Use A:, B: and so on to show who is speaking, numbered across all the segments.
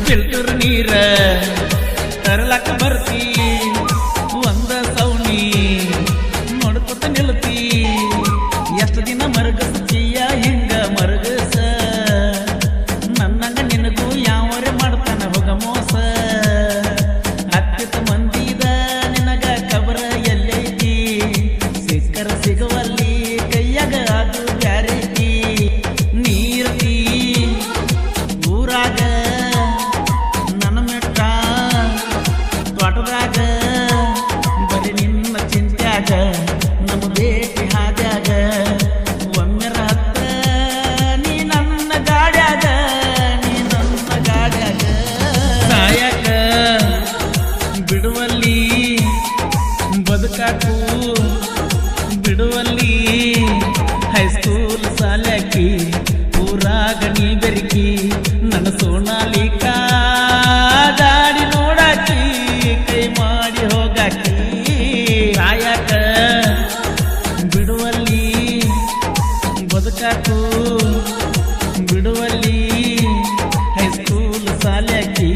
A: Filter ನೀರ ತರಲಕ್ಕ ಬರ್ತಿ ಒಂದ ಸೌನಿ ನೋಡ್ಕೊತ ನಿಲ್ತಿ ಎಷ್ಟು ದಿನ ಮರಗಸ್ತೀಯ ಹಿಂಗ ಮರಗಸ ನನ್ನಂಗ ನಿನಗೂ ಯಾವರೆ ಮಾಡ್ತಾನ ಹೋಗ ಮೋಸ ಹತ್ತಿತ ಮಂದಿದ ನಿನಗ ಕಬರ ಎಲ್ಲೈತಿ ಸಿಕ್ಕರ ಸಿಗುವಲ್ಲಿ ಕೈಯಾಗ ಅದು ಬ್ಯಾರೈತಿ ನೀರತಿ ಊರಾಗ ನನ್ನ ಮೆಟ್ಟ ತೋಟದಾಗ ಬರೀ ನಿನ್ನ ಚಿಂತ್ಯಾಗ ನಮ್ಮ ಭೇಟಿ ಹಾದ್ಯಾಗ ಒಮ್ಮೆರ ಹತ್ತ ನೀ ನನ್ನ ಗಾಡ್ಯಾಗ ಸಾಯಕ ಬಿಡುವಲ್ಲಿ ಬದುಕಾಕು ಬಿಡುವಲ್ಲಿ ಹೈಸ್ಕೂಲ್ ಸಾಲಕ್ಕಿ ಊರಾಗ ನೀ ಬೆರಿಕಿ ನನ್ನ ಸೋನಾಲಿಕ ಗಾಡಿ ನೋಡಾಕಿ ಕೈ ಮಾಡಿ ಹೋಗಾಕಿ ಸಾಯಕ ಬಿಡುವಲ್ಲಿ ಬದುಕಾಕು ಬಿಡುವಲ್ಲಿ ಹೈಸ್ಕೂಲ್ ಸಾಲಕ್ಕಿ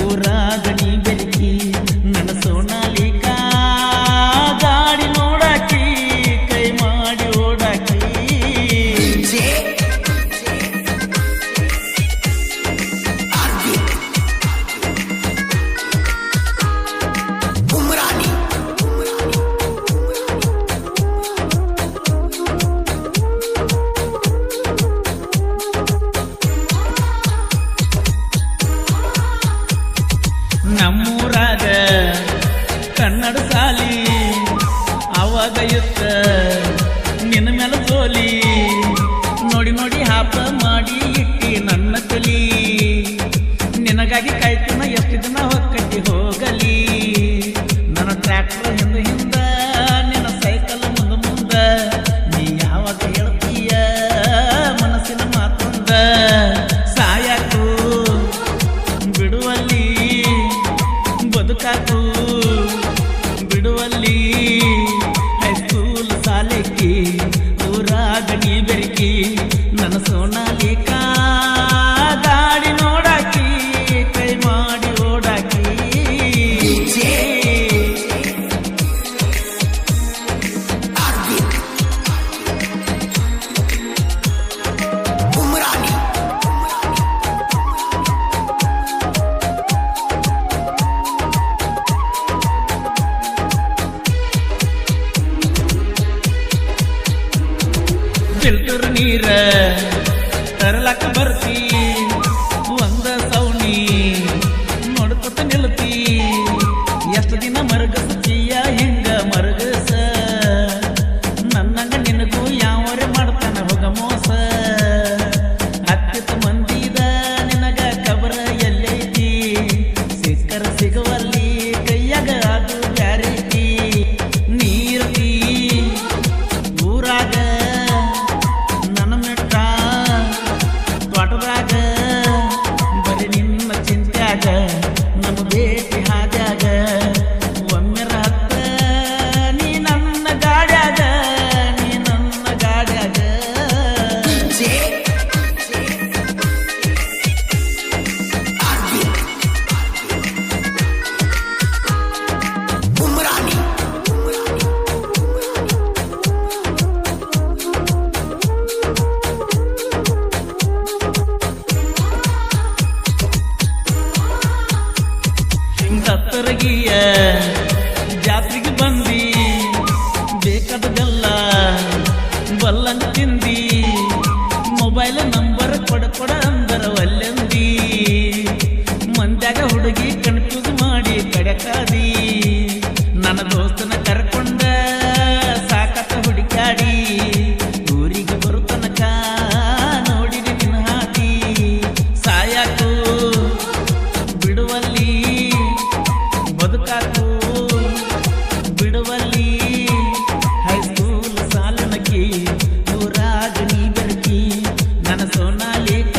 A: ಊರಾಗ ನೀ ಬೆರಿಕಿ ನನ್ನ ಸೋನಾಲಿಕ ಗಾಡಿ ನೋಡಾಕಿ ಕೈ ಮಾಡಿ ಓಡಾಕಿ ನಮ್ಮೂರಾಗ ಕನ್ನಡ ಸಾಲಿ ಅವಾಗ ಯುತ್ತ ನಿನ್ನ ಮೇಲೆ ಸೋಲಿ ನೋಡಿ ನೋಡಿ ಹಾಪ ಮಾಡಿ ಇಟ್ಟಿ ನನ್ನ ತಲಿ ನಿನಗಾಗಿ ಕಾಯ್ತನ ಎಷ್ಟು ದಿನ ಹೊಕ್ಕಟ್ಟಿ ಹೋಗಲಿ ನನ್ನ ಟ್ರ್ಯಾಕ್ಟರ್ ಹಿಂದ ಹಿಂದ ನಿನ್ನ ಸೈಕಲ್ ಮುಂದ ಮುಂದ ನೀ ಯಾವಾಗ ಹೇಳ್ತೀಯ ಮನಸ್ಸಿನ ಮಾತೊಂದ ಸಾಯಕು ಬಿಡುವಲ್ಲಿ ಬದುಕಾಕು ಬಿಡುವಲ್ಲಿ ಹೈಸ್ಕೂಲ್ ಸಾಲಕ್ಕಿ ಊರಾಗ ನೀ ಬೆರಿಕಿ ನನ್ನ ಸೋನಾಲಿಕ ಗಾಡಿ ನೋಡಾಕಿ ಕೈ ಮಾಡಿ ಓಡಾಕಿ ಫಿಲ್ಟರ್ ನೀರ ತರಲಕ್ಕ ಬರ್ತಿ ಒಂದ ಸೌನಿ ನೋಡ್ಕೊತ ನಿಲ್ತಿ ಎಷ್ಟು ದಿನ ಮರಗಸ್ತೀಯ ಹಿಂಗ ಮರಗಸ ನನ್ನಂಗ ನಿನಗೂ ಯಾವರೆ ಮಾಡ್ತಾನ ಹೋಗ ಮೋಸ ಹತ್ತಿತ ಮಂದಿದ ನಿನಗ ಕಬರ ಎಲ್ಲೈತಿ ಸಿಕ್ಕರ ಸಿಗುವಲ್ಲಿ ಕೈಯಾಗ ಅದು ಬ್ಯಾರೈತಿ ನೀರತಿ ಊರಾಗ ನನ್ನ ಮೆಟ್ಟ ತೋಟದಾಗ ಬರೀ ನಿನ್ನ ಚಿಂತ್ಯಾಗ ನಮ್ಮ ಭೇಟಿ ಹಾದ್ಯಾಗ ಒಮ್ಮೆರ ಹತ್ತ ನೀ ನನ್ನ ಗಾಡ್ಯಾಗ ದತ್ತರಗಿಯ ಜಾತ್ರೆಗೆ ಬಂದಿ ಬೇಕಾದದೆಲ್ಲ ಬಲ್ಲಂಗ ತಿಂದಿ ಮೊಬೈಲ್ ನಂಬರ್ ಕೊಡ ಅಂದರ ಒಲ್ಲೆಂದಿ ಮಂದ್ಯಾಗ ಹುಡುಗಿ ಕನ್ಫ್ಯೂಸ್ ಮಾಡಿ ಕಡೆಕಾದಿ ನನ್ನ ದೋಸ್ತನ ಕರ್ಕೊಂಡ ಸಾಕತ್ತ ಹುಡುಕಾಡಿ ಊರಿಗೆ ಬರು ತನಕ ನೋಡಿರಿ ನಿನ್ನ ಹಾದಿ ಸಾಯಾಕು ಬಿಡುವಲ್ಲಿ ಬದುಕಾಕು ಬಿಡುವಲ್ಲಿ ಹೈಸ್ಕೂಲ್ ಸಾಲನಕ್ಕಿ ಊರಾಗ ನೀ ಬೆರಕಿ ನನ್ನ ಸೋನಾಲಿಕ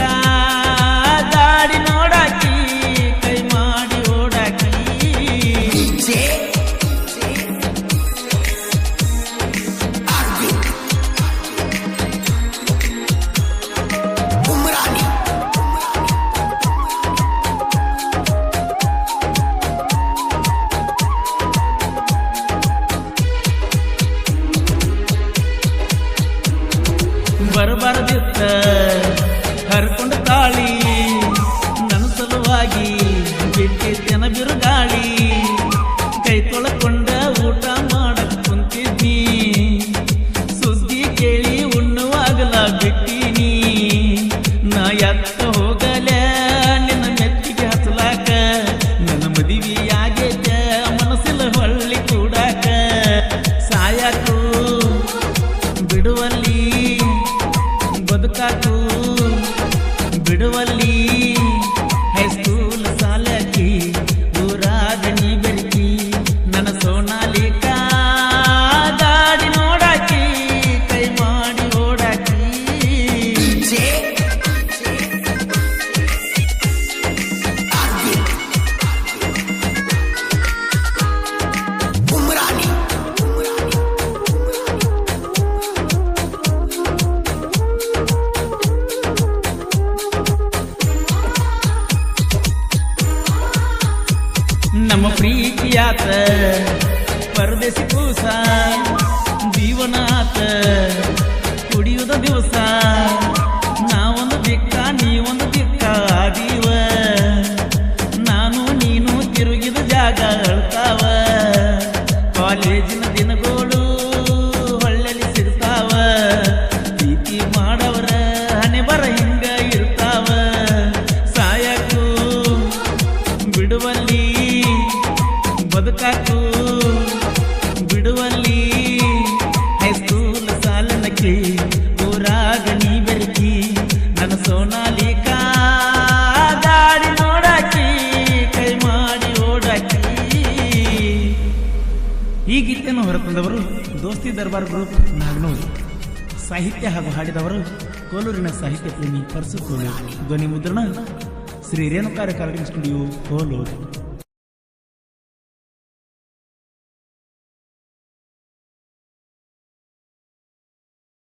A: ಎತ್ತ ಹೋಗಲ ನಿನ್ನ ಮೆತ್ತಿಗೆ ಹಚ್ಚಲಾಕ ನನ್ನ ಮದುವೆಯಾಗೈತ ಮನಸ್ಸಿನ ಹೊಳ್ಳಿ ಕೂಡಾಕ ಸಾಯಕು ಬಿಡುವಲ್ಲಿ ಬದುಕಾಕು ಬಿಡುವಲ್ಲಿ ಹೈಸ್ಕೂಲ್ ಸಾಲಕಿ ಊರಾಗ ನೀ ಬೆರಕಿ ನನ್ನ ಸೋನಾಲಿಕ ಗಾಡಿ ನೋಡಾಕಿ ಕೈ ಮಾಡಿ ಓಡಾಕಿ ನಮ್ಮ ಪ್ರೀತಿಯಾತ ಪರದೇಶಿ ಕೂಸ ಜೀವನ ಆತ ಕುಡಿಯುವುದ ದಿವಸ ನಾವೊಂದು ದಿಕ್ಕ ನೀವೊಂದು ದಿಕ್ಕ ಆದೀವ ನಾನು ನೀನು ತಿರುಗಿದ ಜಾಗ ಅಳ್ತಾವ ಕಾಲೇಜಿನ ದಿನಗಳು ಹೊಳ್ಳೆಲಿ ಸಿಗ್ತಾವ ಪ್ರೀತಿ ಮಾಡವರ ಹಣೆ ಬರ ಹಿಂಗ ಇರ್ತಾವ ಸಾಯಕು ಬಿಡುವಲ್ಲಿ ಬದುಕಾಕು ಬಿಡುವಲ್ಲಿ ಹೈಸ್ಕೂಲ್ ಸಾಲನಕ್ಕೆ ಊರಾಗ ನೀ ಬೆರಕಿ ನನ್ನ ಸೋನಾಲಿಕ ಗಾಡಿ ನೋಡಾಕಿ ಕೈ ಮಾಡಿ ಓಡಾಕಿ. ಈ ಗೀತೆಯನ್ನು ಹೊರತಂದವರು ದೋಸ್ತಿ ದರ್ಬಾರ್ ಗ್ರೂಪ್ ನಾಗನೂರು. ಸಾಹಿತ್ಯ ಹಾಗೂ ಹಾಡಿದವರು ಕೋಲೂರಿನ ಸಾಹಿತ್ಯ ಪ್ರೇಮಿ ಪರಸು ಕೋಲೂರು. ಧ್ವನಿ ಮುದ್ರಣ ಶ್ರೀ ರೇಣುಕಾರ ರೆಕಾರ್ಡಿಂಗ್ ಸ್ಟುಡಿಯೋ ಕೋಲೂರು.